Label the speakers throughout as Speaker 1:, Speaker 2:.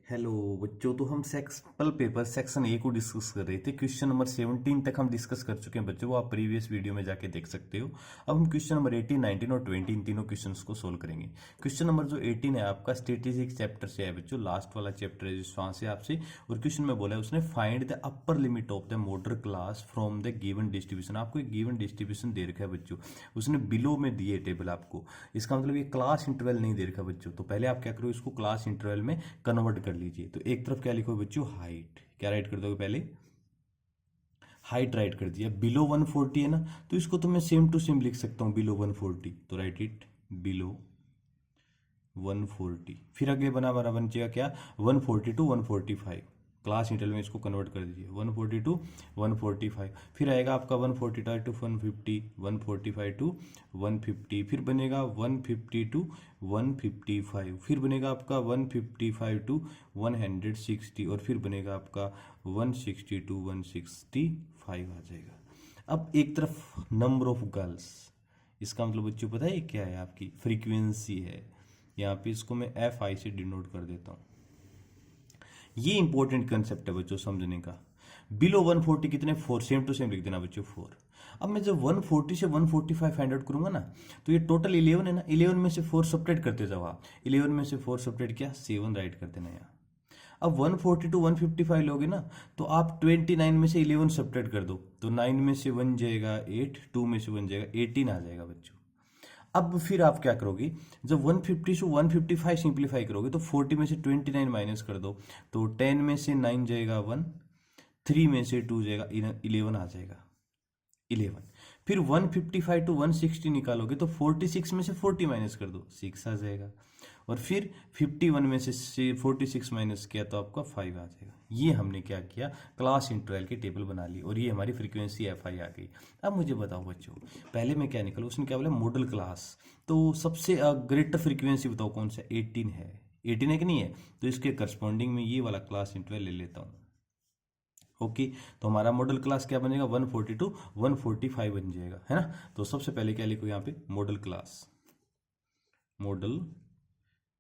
Speaker 1: Hello बच्चों, तो हम सेक्सपल पेपर सेक्शन ए को डिस्कस कर रहे थे। क्वेश्चन नंबर 17 तक हम डिस्कस कर चुके हैं बच्चों, वो आप प्रीवियस वीडियो में जाके देख सकते हो। अब हम क्वेश्चन नंबर 18, 19 और 20 इन तीनों क्वेश्चंस को सोल्व करेंगे। क्वेश्चन नंबर जो 18 है आपका स्टैटिस्टिक्स चैप्टर से है बच्चों, लास्ट वाला चैप्टर है जिस वहां से आपसे। और क्वेश्चन में बोला है उसने find the upper limit of the model class from the given distribution. आपको एक गिवन डिस्ट्रीब्यूशन दे रखा है बच्चों, उसने बिलो में दिए टेबल आपको। इसका मतलब ये क्लास इंटरवल नहीं दे रखा बच्चों, तो पहले आप क्या करो, इसको क्लास इंटरवल में कन्वर्ट कर लीजिए। तो एक तरफ क्या लिखो बच्चों, हाइट। क्या राइट कर दोगे, पहले हाइट राइट कर दिया। बिलो 140 है ना, तो इसको तो मैं सेम टू सेम लिख सकता हूं बिलो 140, तो राइट इट बिलो 140। फिर आगे बना हमारा बन जाएगा क्या, 140 टू 145। क्लास इंटरवल में इसको कन्वर्ट कर दीजिए, 140 टू 145। फिर आएगा आपका 145 टू 150, 145 टू 150। फिर बनेगा 150 टू 155। फिर बनेगा आपका 155 टू 160। और फिर बनेगा आपका 160 टू 165 आ जाएगा। अब एक तरफ नंबर ऑफ गर्ल्स, इसका मतलब बच्चों पता है क्या है, आपकी फ्रीक्वेंसी है। यहाँ पे इसको मैं एफ आई से डिनोट कर देता हूँ। ये इंपॉर्टेंट कंसेप्ट है बच्चों समझने का। बिलो 140 कितने, 4, सेम टू सेम लिख देना बच्चों 4। अब मैं जब 140 से 145 फाइंड आउट करूंगा ना, तो ये टोटल 11 है ना, 11 में से 4 सब्ट्रैक्ट करते जाओ आप। 11 में से 4 सब्ट्रैक्ट किया, 7 राइट कर देना यहाँ। अब 140 टू 155 लोगे ना, तो आप 29 में से 11 सब्ट्रैक्ट कर दो, तो 9 में से 1 जाएगा 8, 2 में से 1 जाएगा 18 आ जाएगा बच्चों। अब फिर आप क्या करोगे, जब 150 से 155 सिंप्लीफाई करोगे तो 40 में से 29 माइनस कर दो, तो 10 में से 9 जाएगा 1, 3 में से 2 जाएगा 11 आ जाएगा 11। फिर 155 टू 160 निकालोगे तो 46 में से 40 माइनस कर दो, 6 आ जाएगा। और फिर 51 में से 46 माइनस किया तो आपका 5 आ जाएगा। ये हमने क्या किया, क्लास इंटरवल की टेबल बना ली, और ये हमारी फ्रीक्वेंसी एफ आई आ गई। अब मुझे बताओ बच्चों, पहले मैं क्या निकालू, उसने क्या बोला मॉडल क्लास। तो सबसे ग्रेटर फ्रीक्वेंसी बताओ कौन सा, 18 है। 18 है कि नहीं है, तो इसके करस्पॉन्डिंग में ये वाला क्लास इंटरवल ले लेता हूँ। ओके, तो हमारा मॉडल क्लास क्या बनेगा, 140 टू 145 बन जाएगा, है ना। तो सबसे पहले क्या लिखो यहाँ पे, मॉडल क्लास। मॉडल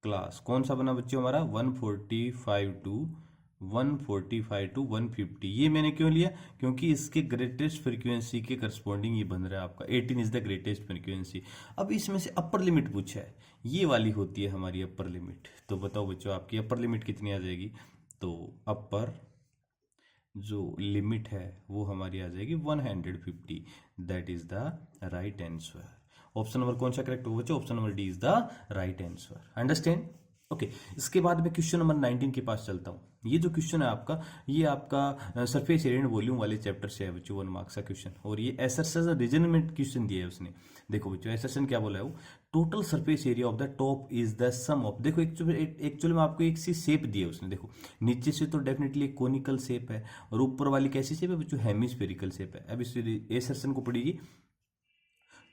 Speaker 1: क्लास कौन सा बना बच्चों हमारा, 145 टू 145 टू 150। ये मैंने क्यों लिया, क्योंकि इसके ग्रेटेस्ट फ्रीक्वेंसी के करस्पॉन्डिंग ये बन रहा है आपका 18 इज द ग्रेटेस्ट फ्रीक्वेंसी। अब इसमें से अपर लिमिट पूछा है, ये वाली होती है हमारी अपर लिमिट। तो बताओ बच्चों आपकी अपर लिमिट कितनी आ जाएगी, तो अपर जो लिमिट है वो हमारी आ जाएगी 150। That is the right answer. Option number कौन सा करेक्ट होगा बच्चों, option number D is the right answer. Understand. Okay, इसके बाद मैं क्वेश्चन नंबर 19 के पास चलता हूँ। ये जो क्वेश्चन है आपका, ये आपका सरफेस एरिया एंड वॉल्यूम वाले चैप्टर से है बच्चों, 1 मार्क्स का क्वेश्चन। और ये एसएसएस रीजन में क्वेश्चन दिया है उसने। देखो बच्चों एसएसएन क्या बोला है वो, total surface area of the top is the sum of. देखो एक्चुअली में आपको एक सी शेप दी है उसने। देखो नीचे से तो डेफिनेटली एक कोनिकल शेप है, और ऊपर वाली कैसी शेप है बच्चों, हेमिस्फेरिकल शेप है। अब इस एसएसएन को पढ़िए,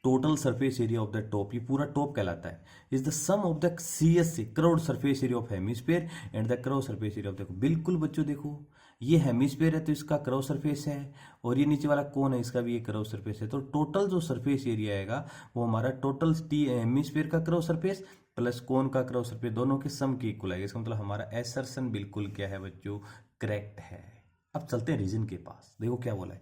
Speaker 1: total surface area of the top, ये पूरा टॉप कहलाता है, is the sum of the CS से curved surface area of hemisphere and the curved surface area of, देखो बिल्कुल बच्चों देखो, ये हेमिस्फेयर है तो इसका क्रॉस सरफेस है, और ये नीचे वाला कौन है, इसका भी ये क्रॉस सरफेस है। तो टोटल जो सरफेस एरिया आएगा वो हमारा टोटल हेमिस्फेयर का क्रॉस सरफेस प्लस कोन का क्रॉस सरफेस, दोनों के सम के इक्वल आएगा। इसका मतलब हमारा एसर्शन बिल्कुल क्या है बच्चों, करेक्ट है। अब चलते हैं रीजन के पास। देखो क्या बोला है,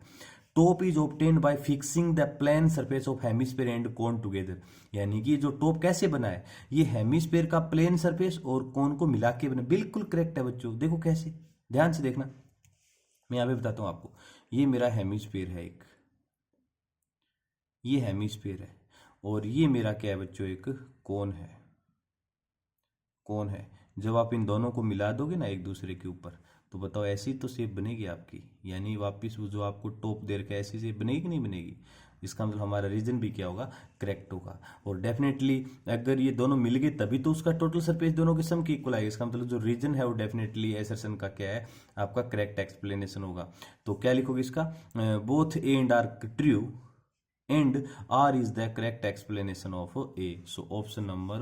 Speaker 1: top is obtained by fixing the plane surface of hemisphere and cone together. यानी कि जो टॉप कैसे बना है, ये हेमिस्फेयर का प्लेन सरफेस और कोन को मिला के बना। बिल्कुल करेक्ट है बच्चों, देखो कैसे, ध्यान से देखना, मैं यहां पे बताता हूं आपको। ये मेरा हेमिस्फेयर है एक, ये हेमिस्फेयर है, और ये मेरा क्या है बच्चों, एक कोन है। कोन है, जब आप इन दोनों को मिला दोगे ना एक दूसरे के ऊपर, तो बताओ ऐसी तो शेप बनेगी आपकी। यानी वापिस वो जो आपको टॉप दे रखा है ऐसी शेप बनेगी कि नहीं बनेगी। इसका मतलब हमारा रीजन भी क्या होगा, करेक्ट होगा। और डेफिनेटली अगर ये दोनों मिल गए तभी तो उसका टोटल सरफेस दोनों के सम के इक्वल आएगा। इसका मतलब जो रीजन है वो डेफिनेटली एसर्शन का क्या है, आपका करेक्ट एक्सप्लेनेशन होगा। तो क्या लिखोगे इसका, both A and R true and R is the correct explanation of A. So option number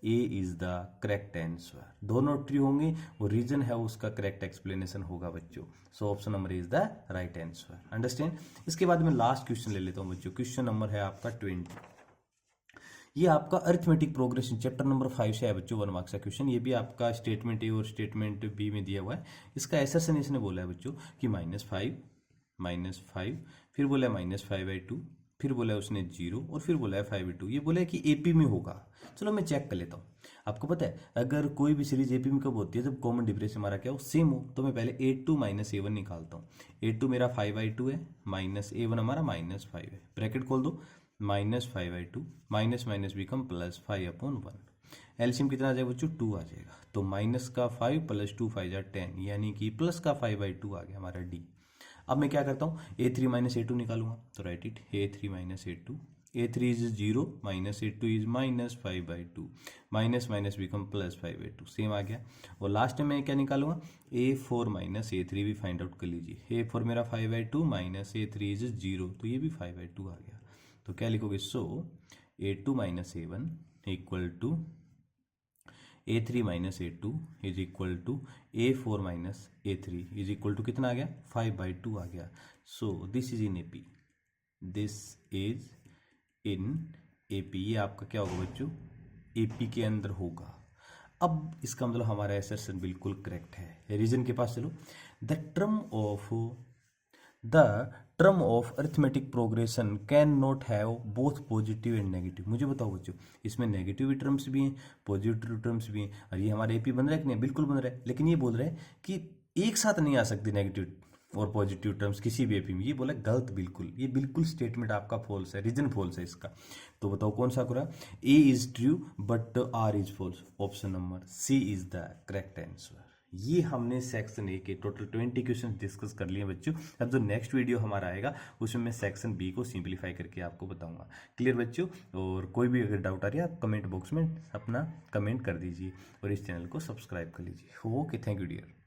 Speaker 1: A is the correct answer. दोनों ट्रू होंगे, वो रीजन है उसका करेक्ट एक्सप्लेनेशन होगा बच्चों। So option number is the right answer. Understand. इसके बाद में लास्ट क्वेश्चन ले लेता हूं बच्चों। क्वेश्चन नंबर है आपका 20। ये आपका अरिथमेटिक प्रोग्रेशन चैप्टर नंबर 5 से है बच्चों, 1 मार्क्स का क्वेश्चन। ये भी आपका स्टेटमेंट ए और स्टेटमेंट बी में दिया हुआ है। इसका एसर्शन इसने बोला है बच्चों कि -5, फिर बोला है -5/2, फिर बोला है उसने 0 और फिर बोला है 5/2। ये बोला है कि एपी में होगा। चलो मैं चेक कर लेता हूँ। आपको पता है अगर कोई भी सीरीज एपी में कब होती है, जब कॉमन डिफरेंस हमारा क्या हो, सेम हो। तो मैं पहले A2 - A1 निकालता हूँ। A2 मेरा 5/2 है, माइनस A1 हमारा -5 है, ब्रैकेट खोल दो, -5/2 माइनस माइनस बिकम +5/1। एलसीएम कितना आ जाएगा बच्चों, 2 आ जाएगा। तो माइनस का 5 + 2 5 = 10, यानी कि प्लस का 5/2 आ गया हमारा डी। अब मैं क्या करता हूँ, A3 - A2 निकालूंगा। तो right it, A3 - A2, A3 is 0 minus A2 is -5/2, minus minus become +5/2, same आ गया। और लास्ट में मैं क्या निकालूंगा, A4 - A3 भी फाइंड आउट कर लीजिए। A4 मेरा 5/2 माइनस A3 इज 0, तो ये भी 5/2 आ गया। तो क्या लिखोगे, so A2 - A1 equal to A3 - A2 is equal to A4 - A3 is equal to कितना आ गया, 5/2 आ गया। So this is in AP, this is in AP। ये आपका क्या होगा बच्चों, AP के अंदर होगा। अब इसका मतलब हमारा एसर्शन बिल्कुल करेक्ट है। रीजन के पास चलो। The term of arithmetic progression can not have both positive and negative. मुझे बताओ बच्चों, इसमें नेगेटिव टर्म्स भी हैं, पॉजिटिव टर्म्स भी हैं। और ये हमारे एपी बन रहा है कि नहीं, बिल्कुल बन रहा है। लेकिन ये बोल रहे हैं कि एक साथ नहीं आ सकती नेगेटिव और पॉजिटिव टर्म्स किसी भी एपी में। ये बोला गलत, बिल्कुल, ये बिल्कुल स्टेटमेंट आपका फॉल्स है, रीजन फॉल्स है इसका। तो बताओ कौन सा पूरा, A is true but R is false. Option number C is the correct answer. ये हमने सेक्शन ए के टोटल 20 क्वेश्चन डिस्कस कर लिए बच्चों। अब जो नेक्स्ट वीडियो हमारा आएगा उसमें मैं सेक्शन बी को सिंप्लीफाई करके आपको बताऊंगा। क्लियर बच्चों? और कोई भी अगर डाउट आ रही है आप कमेंट बॉक्स में अपना कमेंट कर दीजिए और इस चैनल को सब्सक्राइब कर लीजिए। Okay, thank you dear.